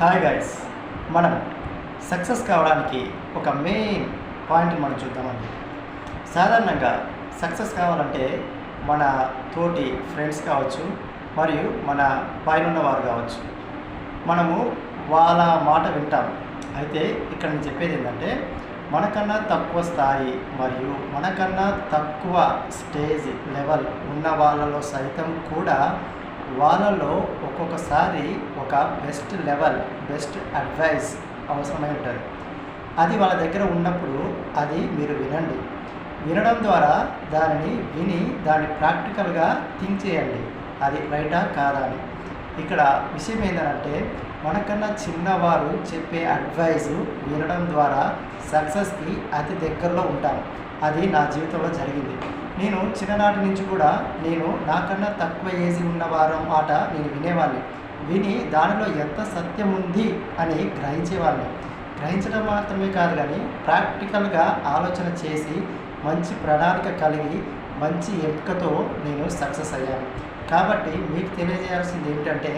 Hi guys, మనం success కావడానికి ఒక మెయిన్ పాయింట్ మనం చూద్దామండి. సాధారణంగా సక్సెస్ కావాలంటే మన తోటి ఫ్రెండ్స్ కావచ్చు, మరియు మన పైన వారు కావచ్చు, మనము వాళ్ళ మాట వింటాం. అయితే ఇక్కడ నేను చెప్పేది ఏంటంటే, మనకన్నా తక్కువ స్థాయి మరియు మనకన్నా తక్కువ స్టేజ్ లెవెల్ ఉన్న వాళ్ళలో సైతం కూడా వాళ్ళలో ఒక్కొక్కసారి ఒక బెస్ట్ లెవెల్, బెస్ట్ అడ్వైస్ అవసరమై ఉంటుంది. అది వాళ్ళ దగ్గర ఉన్నప్పుడు అది మీరు వినండి. వినడం ద్వారా దానిని విని దాన్ని ప్రాక్టికల్గా థింక్ చేయండి, అది రైటా కాదా అని. ఇక్కడ విషయం ఏంటంటే, మనకన్నా చిన్నవారు చెప్పే అడ్వైజు వినడం ద్వారా సక్సెస్కి అతి దగ్గరలో ఉంటాం. అది నా జీవితంలో జరిగింది. నేను చిన్ననాటి నుంచి కూడా నాకన్నా తక్కువ ఏజ్ ఉన్న వారి మాట నేను వినేవాడిని. విని దానిలో ఎంత సత్యం ఉంది అని గ్రహించడం మాత్రమే కాదు, కానీ ప్రాక్టికల్గా ఆలోచన చేసి మంచి ప్రణాళిక కలిగి మంచి ఎంపికతో నేను సక్సెస్ అయ్యాను. కాబట్టి మీకు తెలియజేయాల్సింది ఏమిటంటే,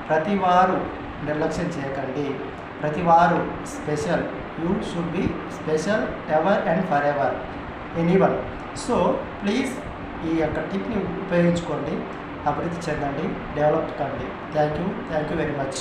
ప్రతివారు నిర్లక్ష్యం చేయకండి. ప్రతివారు special. You should be special ever and forever, anyone. So please ఈ యొక్క టిప్ని ఉపయోగించుకోండి, అభివృద్ధి చెందండి, డెవలప్ కండి. Thank you very much.